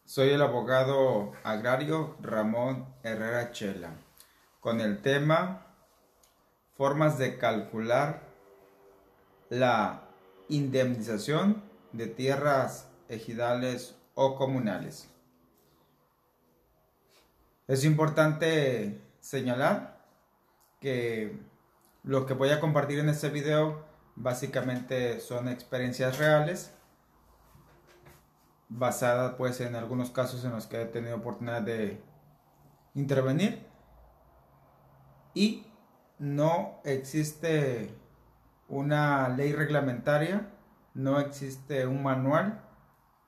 Soy el abogado agrario Ramón Herrera Chela, con el tema formas de calcular la indemnización de tierras ejidales o comunales. Es importante señalar que lo que voy a compartir en este video básicamente son experiencias reales basadas pues en algunos casos en los que he tenido oportunidad de intervenir y no existe una ley reglamentaria, no existe un manual,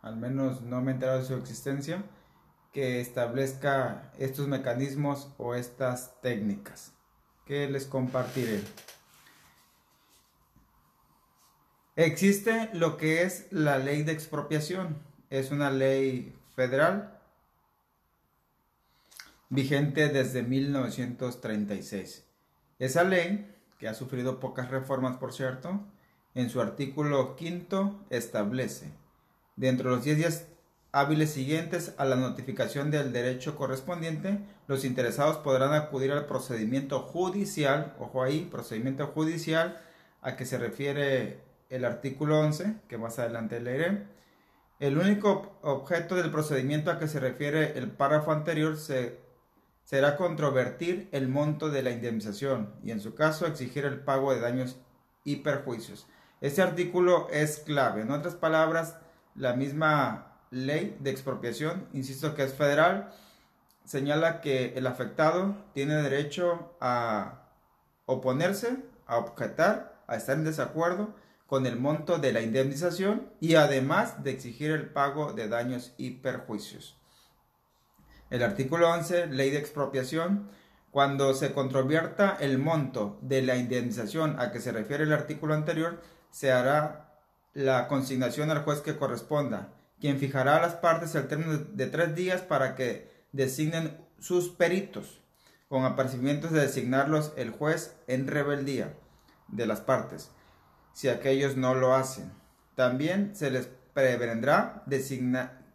al menos no me he enterado de su existencia, que establezca estos mecanismos o estas técnicas que les compartiré. Existe lo que es la ley de expropiación, es una ley federal vigente desde 1936. Esa ley, que ha sufrido pocas reformas por cierto, en su artículo quinto establece: dentro de los 10 días hábiles siguientes a la notificación del derecho correspondiente, los interesados podrán acudir al procedimiento judicial, ojo ahí, procedimiento judicial a que se refiere el artículo 11, que más adelante leeré. El único objeto del procedimiento a que se refiere el párrafo anterior será controvertir el monto de la indemnización y en su caso exigir el pago de daños y perjuicios. Este artículo es clave. En otras palabras, la misma ley de expropiación, insisto que es federal, señala que el afectado tiene derecho a oponerse, a objetar, a estar en desacuerdo con el monto de la indemnización y además de exigir el pago de daños y perjuicios. El artículo 11, ley de expropiación: cuando se controvierta el monto de la indemnización a que se refiere el artículo anterior, se hará la consignación al juez que corresponda, quien fijará a las partes el término de 3 días para que designen sus peritos, con apercibimientos de designarlos el juez en rebeldía de las partes, si aquellos no lo hacen. También se les prevendrá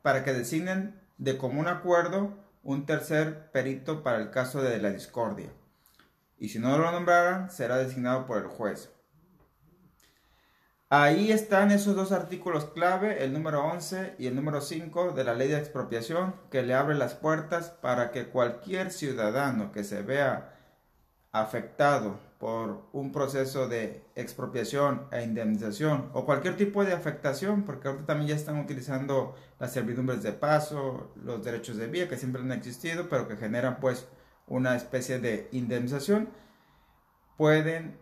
para que designen de común acuerdo un tercer perito para el caso de la discordia, y si no lo nombraran, será designado por el juez. Ahí están esos dos artículos clave, el número 11 y el número 5 de la ley de expropiación, que le abre las puertas para que cualquier ciudadano que se vea afectado por un proceso de expropiación e indemnización o cualquier tipo de afectación, porque ahorita también ya están utilizando las servidumbres de paso, los derechos de vía que siempre han existido, pero que generan pues una especie de indemnización, pueden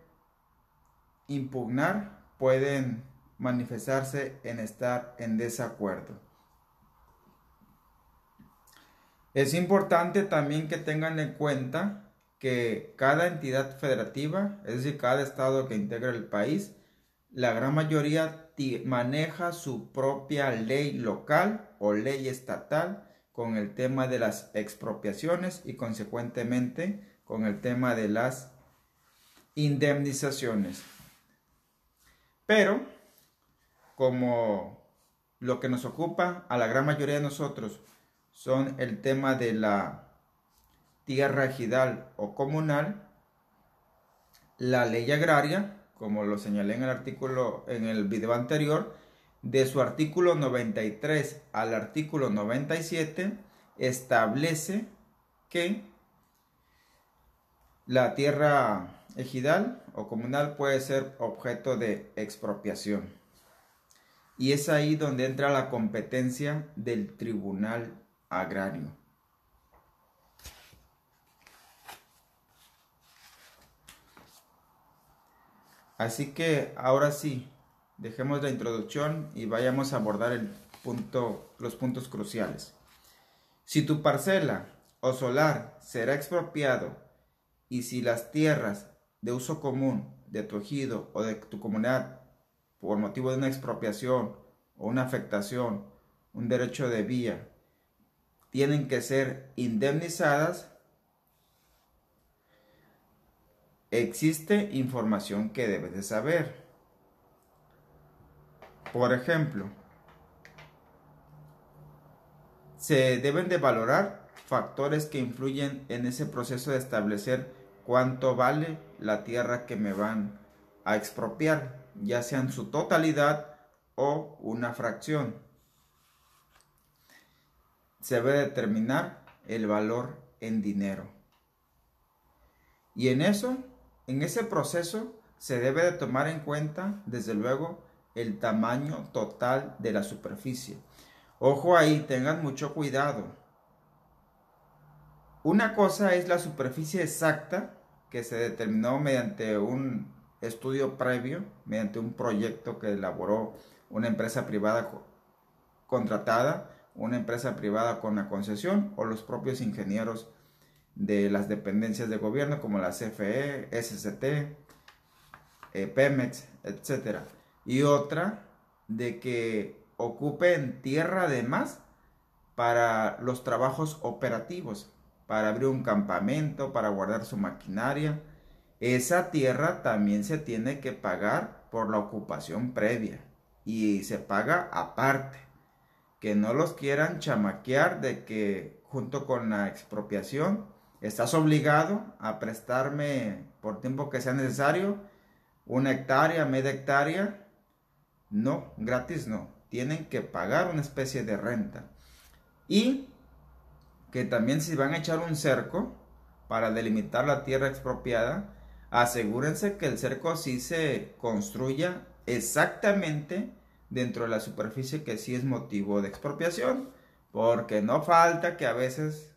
impugnar, pueden manifestarse en estar en desacuerdo. Es importante también que tengan en cuenta que cada entidad federativa, es decir, cada estado que integra el país, la gran mayoría maneja su propia ley local o ley estatal con el tema de las expropiaciones y consecuentemente con el tema de las indemnizaciones. Pero, como lo que nos ocupa a la gran mayoría de nosotros son el tema de la tierra ejidal o comunal, la ley agraria, como lo señalé en el artículo, en el video anterior, de su artículo 93 al artículo 97, establece que la tierra ejidal o comunal puede ser objeto de expropiación. Y es ahí donde entra la competencia del tribunal agrario. Así que ahora sí, dejemos la introducción y vayamos a abordar los puntos cruciales. Si tu parcela o solar será expropiado y si las tierras de uso común de tu ejido o de tu comunidad, por motivo de una expropiación o una afectación, un derecho de vía, tienen que ser indemnizadas, existe información que debes de saber. Por ejemplo, se deben de valorar factores que influyen en ese proceso de establecer cuánto vale la tierra que me van a expropiar, ya sea en su totalidad o una fracción. Se debe determinar el valor en dinero. Y en ese proceso, se debe de tomar en cuenta, desde luego, el tamaño total de la superficie. Ojo ahí, tengan mucho cuidado. Una cosa es la superficie exacta que se determinó mediante un estudio previo, mediante un proyecto que elaboró una empresa privada contratada, una empresa privada con la concesión o los propios ingenieros de las dependencias de gobierno como la CFE, SCT, Pemex, etc. Y otra de que ocupen tierra además para los trabajos operativos, para abrir un campamento, para guardar su maquinaria. Esa tierra también se tiene que pagar por la ocupación previa y se paga aparte. Que no los quieran chamaquear de que junto con la expropiación estás obligado a prestarme por tiempo que sea necesario 1 hectárea, media hectárea. No, gratis no. Tienen que pagar una especie de renta. Y que también si van a echar un cerco para delimitar la tierra expropiada, asegúrense que el cerco sí se construya exactamente dentro de la superficie que sí es motivo de expropiación, porque no falta que a veces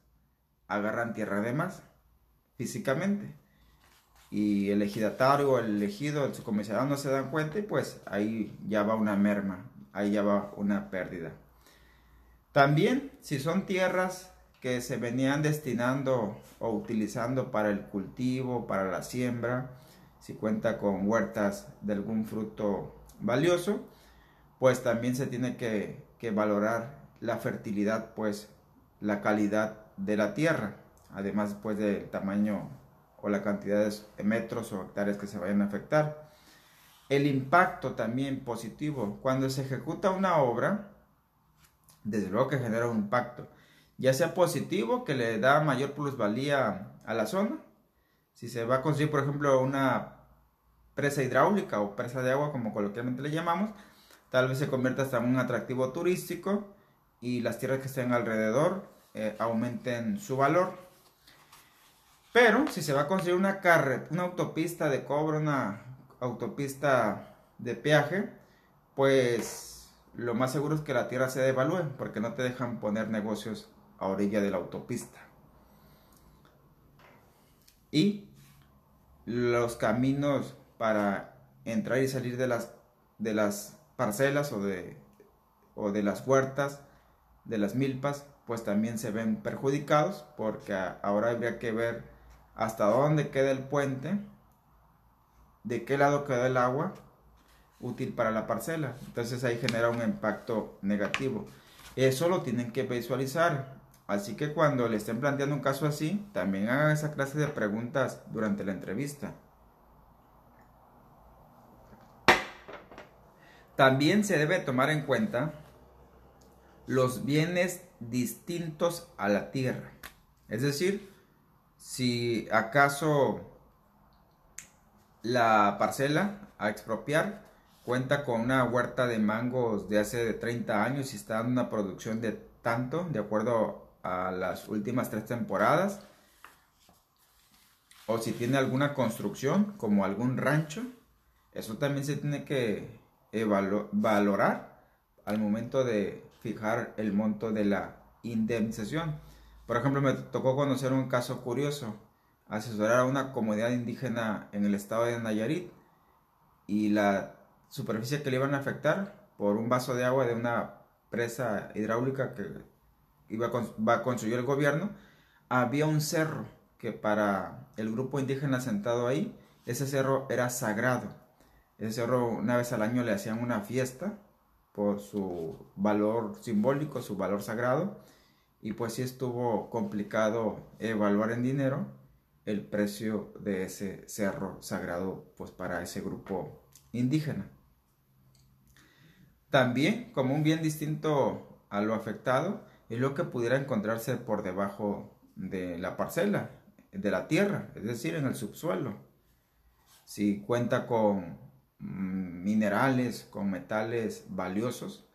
agarran tierra de más físicamente y el ejidatario o el elegido, el subcomisionado no se dan cuenta y pues ahí ya va una merma, ahí ya va una pérdida. También si son tierras que se venían destinando o utilizando para el cultivo, para la siembra, si cuenta con huertas de algún fruto valioso, pues también se tiene que valorar la fertilidad, pues la calidad de la tierra, además pues del tamaño o la cantidad de metros o hectáreas que se vayan a afectar. El impacto también positivo, cuando se ejecuta una obra, desde luego que genera un impacto, ya sea positivo, que le da mayor plusvalía a la zona. Si se va a construir, por ejemplo, una presa hidráulica o presa de agua, como coloquialmente le llamamos, tal vez se convierta hasta en un atractivo turístico y las tierras que estén alrededor aumenten su valor. Pero si se va a construir una autopista de cobre, una autopista de peaje, pues lo más seguro es que la tierra se devalúe porque no te dejan poner negocios a orilla de la autopista. Y los caminos para entrar y salir de las parcelas o de las huertas, de las milpas, pues también se ven perjudicados porque ahora habría que ver hasta dónde queda el puente, de qué lado queda el agua útil para la parcela. Entonces ahí genera un impacto negativo. Eso lo tienen que visualizar. Así que cuando le estén planteando un caso así, también hagan esa clase de preguntas durante la entrevista. También se debe tomar en cuenta los bienes distintos a la tierra. Es decir, si acaso la parcela a expropiar cuenta con una huerta de mangos de hace 30 años y está dando una producción de tanto, de acuerdo a las últimas 3 temporadas, o si tiene alguna construcción como algún rancho, eso también se tiene que valorar al momento de fijar el monto de la indemnización. Por ejemplo, me tocó conocer un caso curioso, asesorar a una comunidad indígena en el estado de Nayarit y la superficie que le iban a afectar por un vaso de agua de una presa hidráulica que va a construir el gobierno, había un cerro que para el grupo indígena sentado ahí, ese cerro era sagrado. Ese cerro una vez al año le hacían una fiesta por su valor simbólico, su valor sagrado, y pues sí estuvo complicado evaluar en dinero el precio de ese cerro sagrado pues para ese grupo indígena. También, como un bien distinto a lo afectado, es lo que pudiera encontrarse por debajo de la parcela, de la tierra, es decir, en el subsuelo. Si cuenta con minerales, con metales valiosos,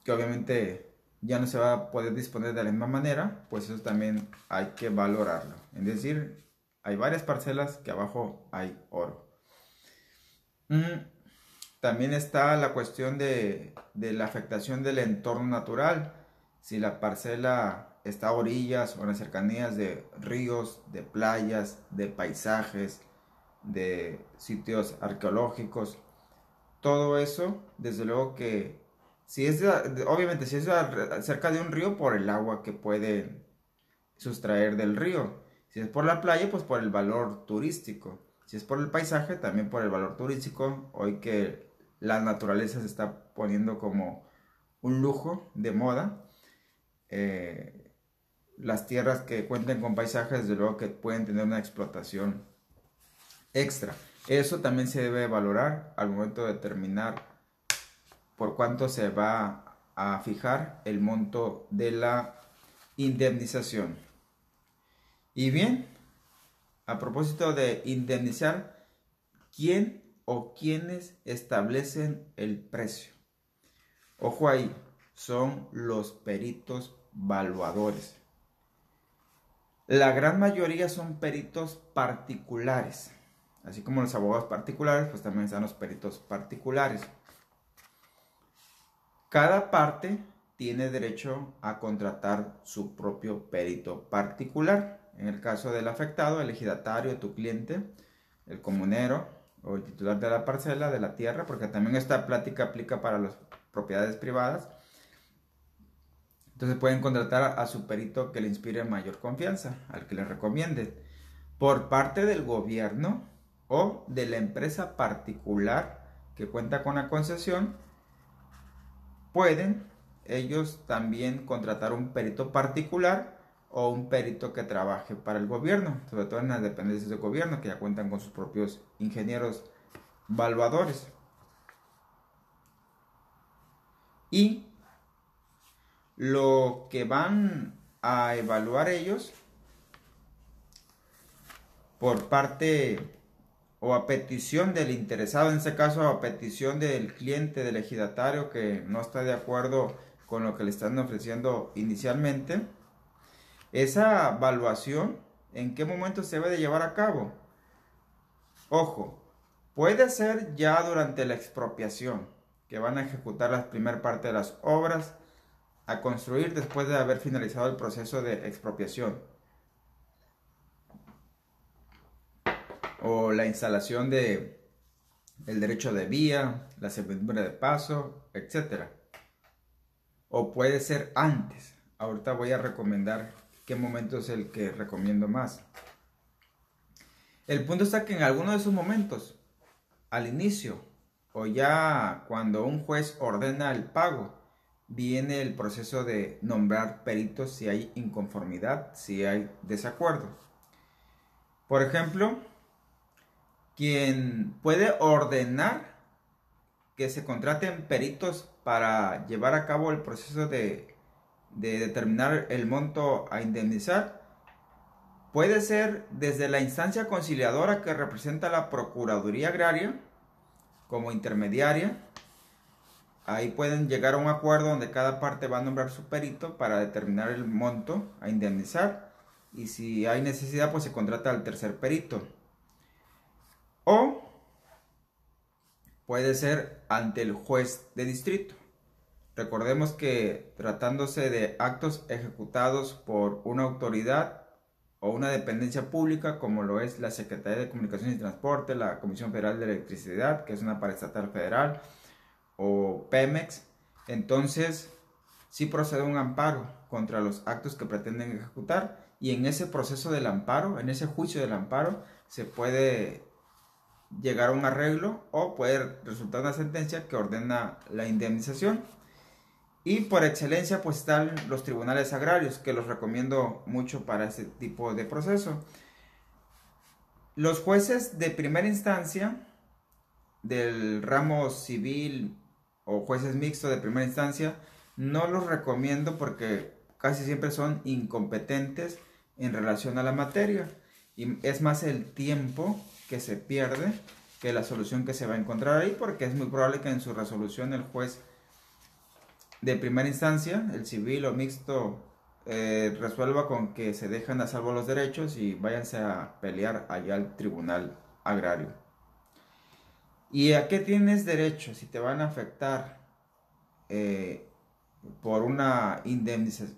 que obviamente ya no se va a poder disponer de la misma manera, pues eso también hay que valorarlo. Es decir, hay varias parcelas que abajo hay oro. También está la cuestión de la afectación del entorno natural. Si la parcela está a orillas o en las cercanías de ríos, de playas, de paisajes, de sitios arqueológicos, todo eso, desde luego que si es obviamente si es cerca de un río, por el agua que puede sustraer del río. Si es por la playa, pues por el valor turístico. Si es por el paisaje, también por el valor turístico. Hoy que la naturaleza se está poniendo como un lujo de moda, las tierras que cuenten con paisajes, desde luego que pueden tener una explotación extra. Eso también se debe valorar al momento de determinar por cuánto se va a fijar el monto de la indemnización. Y bien, a propósito de indemnizar, ¿quién o quiénes establecen el precio? Ojo ahí, son los peritos valuadores. La gran mayoría son peritos particulares. Así como los abogados particulares, pues también están los peritos particulares. Cada parte tiene derecho a contratar su propio perito particular. En el caso del afectado, el ejidatario, tu cliente, el comunero o el titular de la parcela, de la tierra, porque también esta plática aplica para las propiedades privadas. Entonces pueden contratar a su perito que le inspire mayor confianza, al que le recomiende. Por parte del gobierno o de la empresa particular que cuenta con la concesión, pueden ellos también contratar un perito particular o un perito que trabaje para el gobierno, sobre todo en las dependencias del gobierno que ya cuentan con sus propios ingenieros valuadores. Y lo que van a evaluar ellos por parte o a petición del interesado, en este caso a petición del cliente, del ejidatario que no está de acuerdo con lo que le están ofreciendo inicialmente, esa evaluación, ¿en qué momento se debe de llevar a cabo? Ojo, puede ser ya durante la expropiación, que van a ejecutar la primera parte de las obras a construir después de haber finalizado el proceso de expropiación, o la instalación de el derecho de vía, la servidumbre de paso, etc. O puede ser antes. Ahorita voy a recomendar qué momento es el que recomiendo más. El punto está que en alguno de esos momentos, al inicio o ya cuando un juez ordena el pago, viene el proceso de nombrar peritos si hay inconformidad, si hay desacuerdo. Por ejemplo, quien puede ordenar que se contraten peritos para llevar a cabo el proceso de determinar el monto a indemnizar, puede ser desde la instancia conciliadora que representa la Procuraduría Agraria como intermediaria. Ahí pueden llegar a un acuerdo donde cada parte va a nombrar su perito para determinar el monto a indemnizar, y si hay necesidad pues se contrata al tercer perito. O puede ser ante el juez de distrito. Recordemos que tratándose de actos ejecutados por una autoridad o una dependencia pública, como lo es la Secretaría de Comunicaciones y Transporte, la Comisión Federal de Electricidad, que es una paraestatal federal, o Pemex, entonces sí procede un amparo contra los actos que pretenden ejecutar, y en ese proceso del amparo, en ese juicio del amparo, se puede llegar a un arreglo o puede resultar una sentencia que ordena la indemnización. Y por excelencia pues están los tribunales agrarios, que los recomiendo mucho para este tipo de proceso. Los jueces de primera instancia del ramo civil o jueces mixtos de primera instancia no los recomiendo porque casi siempre son incompetentes en relación a la materia. Y es más el tiempo que se pierde que la solución que se va a encontrar ahí, porque es muy probable que en su resolución el juez de primera instancia, el civil o mixto, resuelva con que se dejan a salvo los derechos y váyanse a pelear allá al tribunal agrario. ¿Y a qué tienes derecho si te van a afectar por una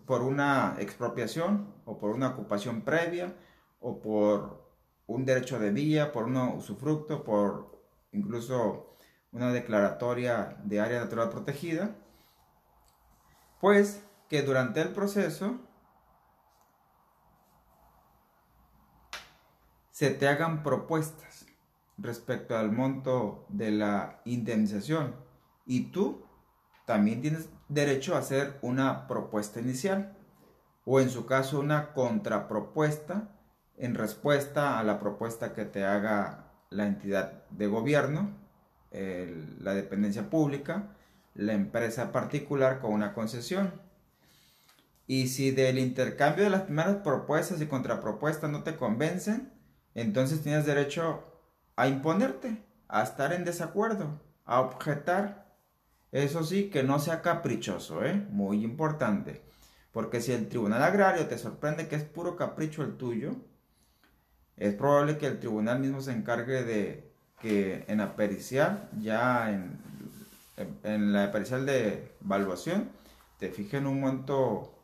por una expropiación o por una ocupación previa o por un derecho de vía, por un usufructo, por incluso una declaratoria de área natural protegida? Pues que durante el proceso se te hagan propuestas respecto al monto de la indemnización y tú también tienes derecho a hacer una propuesta inicial o en su caso una contrapropuesta en respuesta a la propuesta que te haga la entidad de gobierno, la dependencia pública, la empresa particular con una concesión. Y si del intercambio de las primeras propuestas y contrapropuestas no te convencen, entonces tienes derecho a imponerte, a estar en desacuerdo, a objetar. Eso sí, que no sea caprichoso, muy importante. Porque si el tribunal agrario te sorprende que es puro capricho el tuyo, es probable que el tribunal mismo se encargue de que en la pericial, ya en la pericial de evaluación, te fijen un monto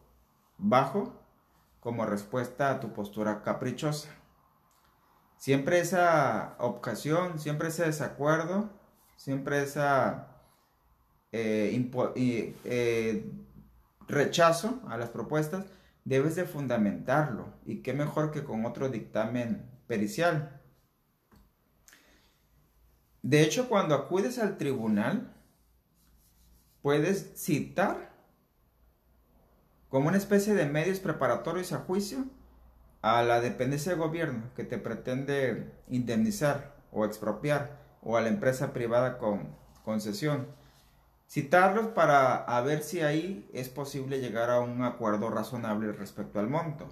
bajo como respuesta a tu postura caprichosa. Siempre esa objeción, siempre ese desacuerdo, siempre esa rechazo a las propuestas, debes de fundamentarlo. Y qué mejor que con otro dictamen pericial. De hecho, cuando acudes al tribunal, puedes citar como una especie de medios preparatorios a juicio a la dependencia de gobierno que te pretende indemnizar o expropiar, o a la empresa privada con concesión. Citarlos para ver si ahí es posible llegar a un acuerdo razonable respecto al monto.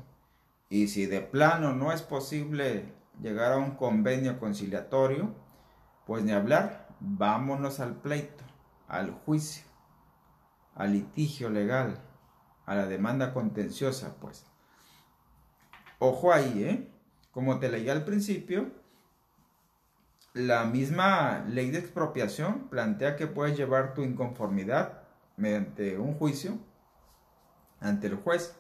Y si de plano no es posible llegar a un convenio conciliatorio, pues ni hablar, vámonos al pleito, al juicio, al litigio legal, a la demanda contenciosa, pues. Ojo ahí, como te leí al principio, la misma ley de expropiación plantea que puedes llevar tu inconformidad mediante un juicio ante el juez.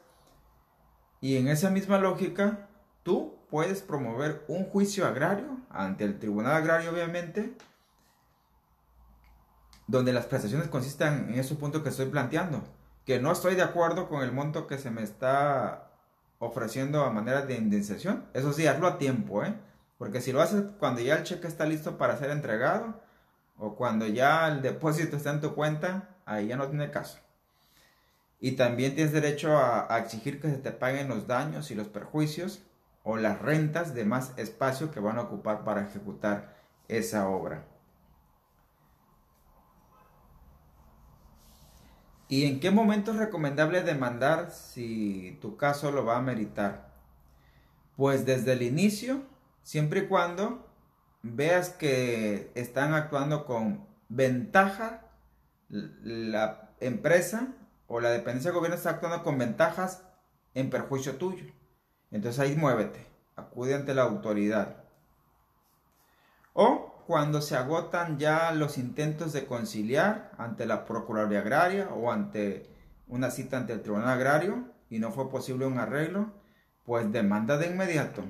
Y en esa misma lógica, tú puedes promover un juicio agrario ante el tribunal agrario, obviamente, donde las prestaciones consistan en ese punto que estoy planteando, que no estoy de acuerdo con el monto que se me está ofreciendo a manera de indemnización. Eso sí, hazlo a tiempo, porque si lo haces cuando ya el cheque está listo para ser entregado o cuando ya el depósito está en tu cuenta, ahí ya no tiene caso. Y también tienes derecho a exigir que se te paguen los daños y los perjuicios o las rentas de más espacio que van a ocupar para ejecutar esa obra. ¿Y en qué momento es recomendable demandar si tu caso lo va a meritar? Pues desde el inicio, siempre y cuando veas que están actuando con ventaja, la empresa o la dependencia de gobierno está actuando con ventajas en perjuicio tuyo. Entonces ahí muévete, acude ante la autoridad. O cuando se agotan ya los intentos de conciliar ante la Procuraduría Agraria o ante una cita ante el Tribunal Agrario y no fue posible un arreglo, pues demanda de inmediato.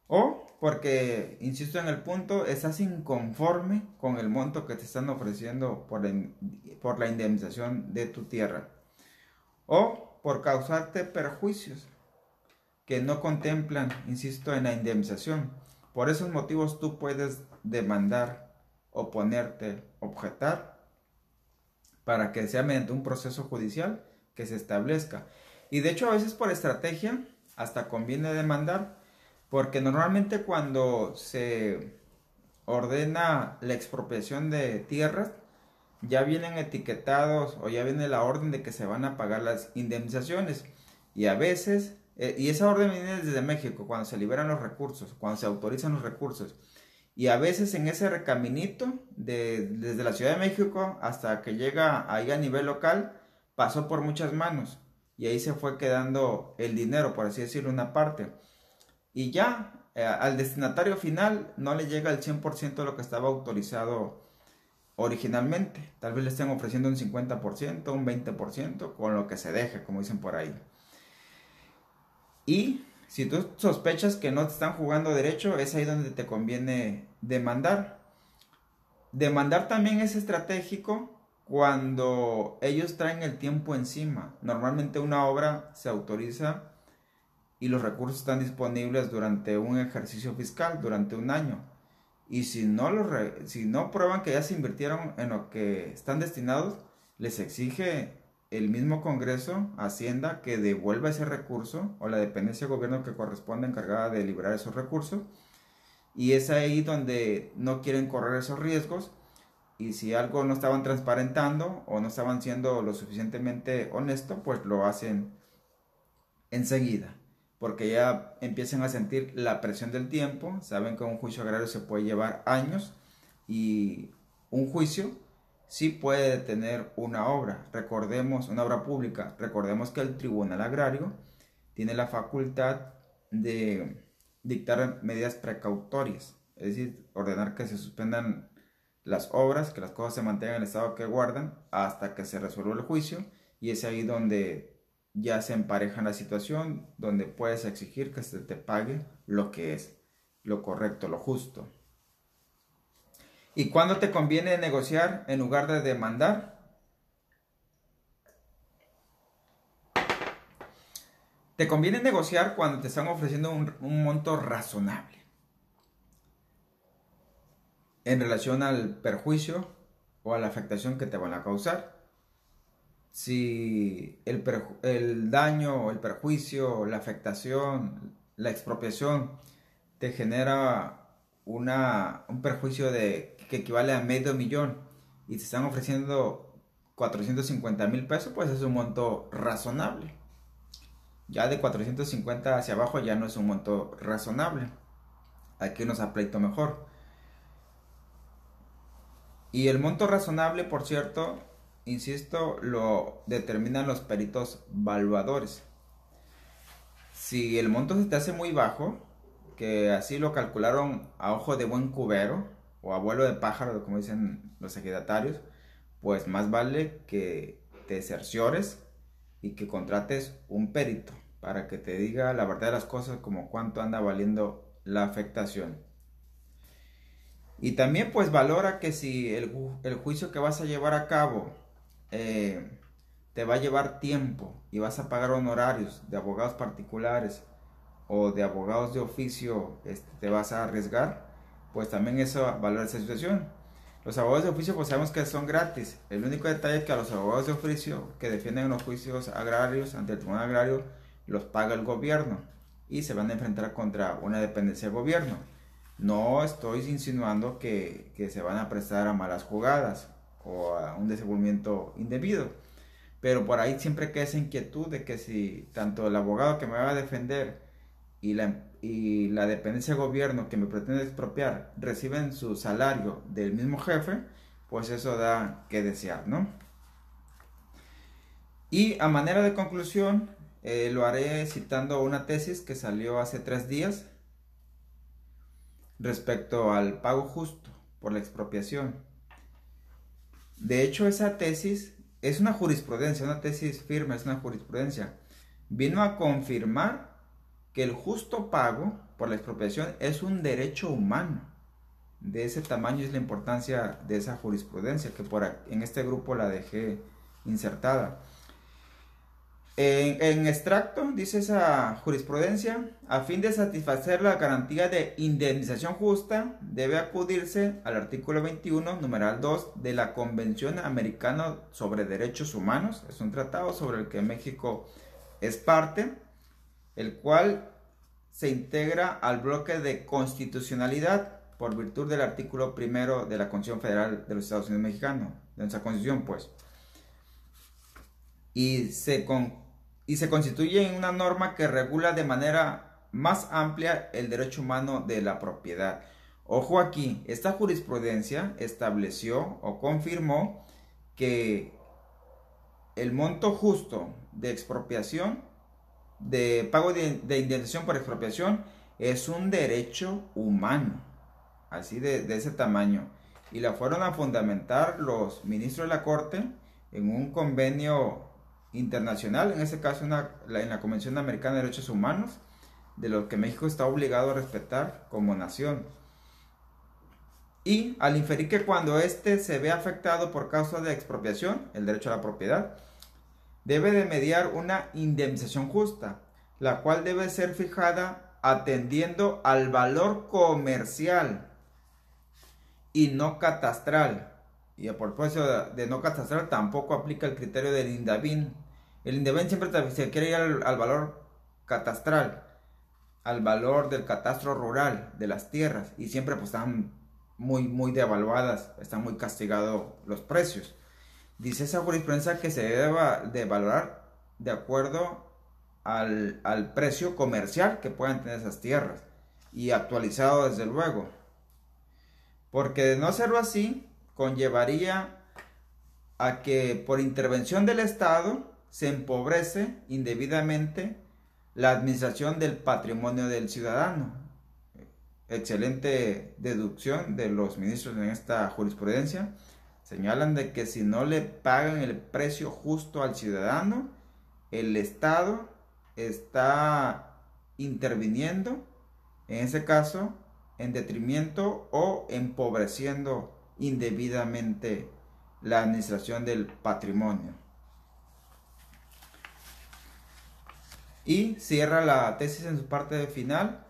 O porque, insisto en el punto, estás inconforme con el monto que te están ofreciendo por la indemnización de tu tierra. O por causarte perjuicios que no contemplan, insisto, en la indemnización. Por esos motivos tú puedes demandar, oponerte, objetar, para que sea mediante un proceso judicial que se establezca. Y de hecho a veces por estrategia hasta conviene demandar, porque normalmente cuando se ordena la expropiación de tierras, ya vienen etiquetados o ya viene la orden de que se van a pagar las indemnizaciones. Y a veces, y esa orden viene desde México, cuando se liberan los recursos, cuando se autorizan los recursos. Y a veces en ese recaminito, desde la Ciudad de México hasta que llega ahí a nivel local, pasó por muchas manos. Y ahí se fue quedando el dinero, por así decirlo, una parte. Y ya al destinatario final no le llega el 100% de lo que estaba autorizado originalmente. Tal vez le estén ofreciendo un 50%, un 20%, con lo que se deje, como dicen por ahí. Y si tú sospechas que no te están jugando derecho, es ahí donde te conviene demandar. Demandar también es estratégico cuando ellos traen el tiempo encima. Normalmente una obra se autoriza y los recursos están disponibles durante un ejercicio fiscal, durante un año. Y si no prueban que ya se invirtieron en lo que están destinados, les exige el mismo Congreso, Hacienda, que devuelva ese recurso, o la dependencia de gobierno que corresponde encargada de liberar esos recursos. Y es ahí donde no quieren correr esos riesgos. Y si algo no estaban transparentando o no estaban siendo lo suficientemente honesto, pues lo hacen enseguida, porque ya empiezan a sentir la presión del tiempo, saben que un juicio agrario se puede llevar años y un juicio sí puede detener una obra. Recordemos, una obra pública, recordemos que el Tribunal Agrario tiene la facultad de dictar medidas precautorias, es decir, ordenar que se suspendan las obras, que las cosas se mantengan en el estado que guardan hasta que se resuelva el juicio, y es ahí donde ya se empareja la situación, donde puedes exigir que se te pague lo que es lo correcto, lo justo. ¿Y cuándo te conviene negociar en lugar de demandar? Te conviene negociar cuando te están ofreciendo un monto razonable en relación al perjuicio o a la afectación que te van a causar. Si el daño, el perjuicio, la afectación, la expropiación te genera un perjuicio que equivale a $500,000 y te están ofreciendo 450,000 pesos, pues es un monto razonable. Ya de 450 hacia abajo ya no es un monto razonable. Hay que irnos a pleito mejor. Y el monto razonable, por cierto, insisto, lo determinan los peritos valuadores. Si el monto se te hace muy bajo, que así lo calcularon a ojo de buen cubero o a vuelo de pájaro, como dicen los ejidatarios, pues más vale que te cerciores y que contrates un perito para que te diga la verdad de las cosas, como cuánto anda valiendo la afectación. Y también pues valora que si el juicio que vas a llevar a cabo te va a llevar tiempo y vas a pagar honorarios de abogados particulares o de abogados de oficio, te vas a arriesgar, pues también eso valora esa situación. Los abogados de oficio pues sabemos que son gratis. El único detalle es que a los abogados de oficio que defienden los juicios agrarios ante el Tribunal Agrario los paga el gobierno y se van a enfrentar contra una dependencia del gobierno. No estoy insinuando que se van a prestar a malas jugadas o a un desenvolvimiento indebido, pero por ahí siempre queda esa inquietud de que si tanto el abogado que me va a defender y la dependencia de gobierno que me pretende expropiar reciben su salario del mismo jefe, pues eso da que desear, ¿no? Y a manera de conclusión, lo haré citando una tesis que salió hace 3 días respecto al pago justo por la expropiación. De hecho, esa tesis es una jurisprudencia, una tesis firme, es una jurisprudencia. Vino a confirmar que el justo pago por la expropiación es un derecho humano. De ese tamaño es la importancia de esa jurisprudencia, que en este grupo la dejé insertada. En extracto dice esa jurisprudencia: a fin de satisfacer la garantía de indemnización justa, debe acudirse al artículo 21, numeral 2 de la Convención Americana sobre Derechos Humanos. Es un tratado sobre el que México es parte, el cual se integra al bloque de constitucionalidad, por virtud del artículo 1 de la Constitución Federal de los Estados Unidos Mexicanos, de nuestra Constitución, pues. Y se constituye en una norma que regula de manera más amplia el derecho humano de la propiedad. Ojo aquí, esta jurisprudencia estableció o confirmó que el monto justo de expropiación, de pago de indemnización por expropiación, es un derecho humano, así de ese tamaño. Y la fueron a fundamentar los ministros de la Corte en un convenio internacional, en este caso en la Convención Americana de Derechos Humanos, de lo que México está obligado a respetar como nación. Y al inferir que cuando éste se ve afectado por causa de expropiación, el derecho a la propiedad, debe de mediar una indemnización justa, la cual debe ser fijada atendiendo al valor comercial y no catastral. Y a propósito de no catastral, tampoco aplica el criterio del INDABIN. El INDABIN siempre se quiere ir al valor catastral, al valor del catastro rural de las tierras, y siempre pues están muy devaluadas, están muy castigados los precios. Dice esa jurisprudencia que se debe de valorar de acuerdo al precio comercial que puedan tener esas tierras, y actualizado desde luego, porque de no hacerlo así conllevaría a que por intervención del Estado se empobrece indebidamente la administración del patrimonio del ciudadano. Excelente deducción de los ministros en esta jurisprudencia. Señalan de que si no le pagan el precio justo al ciudadano, el Estado está interviniendo, en ese caso, en detrimento o empobreciendo indebidamente la administración del patrimonio. Y cierra la tesis en su parte final,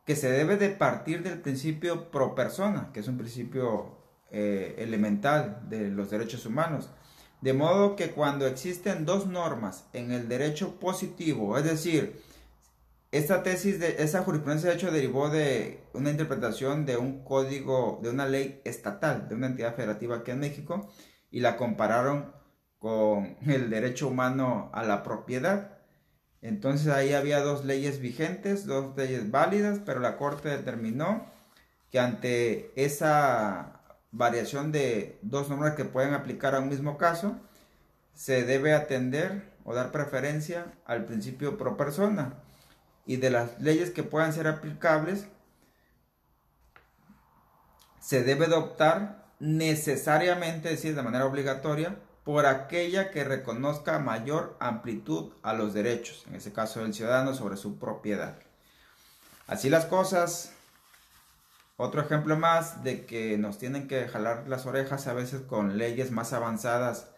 que se debe de partir del principio pro persona, que es un principio elemental de los derechos humanos. De modo que cuando existen dos normas en el derecho positivo, es decir, esa jurisprudencia de hecho derivó de una interpretación de un código, de una ley estatal, de una entidad federativa aquí en México, y la compararon con el derecho humano a la propiedad. Entonces ahí había dos leyes vigentes, dos leyes válidas, pero la Corte determinó que ante esa variación de dos normas que pueden aplicar a un mismo caso, se debe atender o dar preferencia al principio pro persona, y de las leyes que puedan ser aplicables se debe de optar necesariamente, es decir, de manera obligatoria, por aquella que reconozca mayor amplitud a los derechos, en ese caso del ciudadano, sobre su propiedad. Así las cosas. Otro ejemplo más de que nos tienen que jalar las orejas a veces con leyes más avanzadas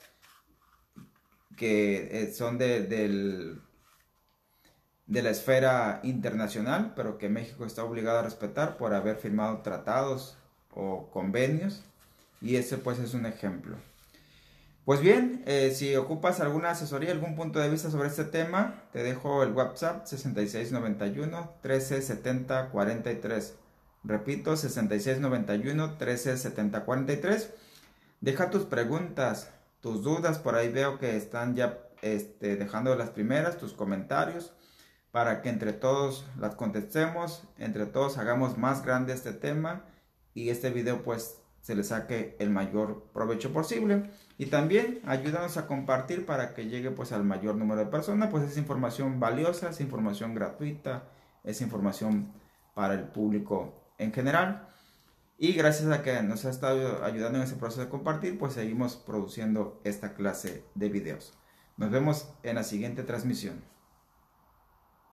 que son de la esfera internacional, pero que México está obligado a respetar por haber firmado tratados o convenios, y ese pues es un ejemplo. Pues bien, si ocupas alguna asesoría, algún punto de vista sobre este tema, te dejo el WhatsApp 6691 1370 43. Repito, 6691 1370 43. Deja tus preguntas, tus dudas, por ahí veo que están ya dejando las primeras, tus comentarios, para que entre todos las contestemos, entre todos hagamos más grande este tema y este video pues se le saque el mayor provecho posible. Y también ayúdanos a compartir para que llegue pues al mayor número de personas, pues es información valiosa, es información gratuita, es información para el público en general. Y gracias a que nos ha estado ayudando en ese proceso de compartir, pues seguimos produciendo esta clase de videos. Nos vemos en la siguiente transmisión.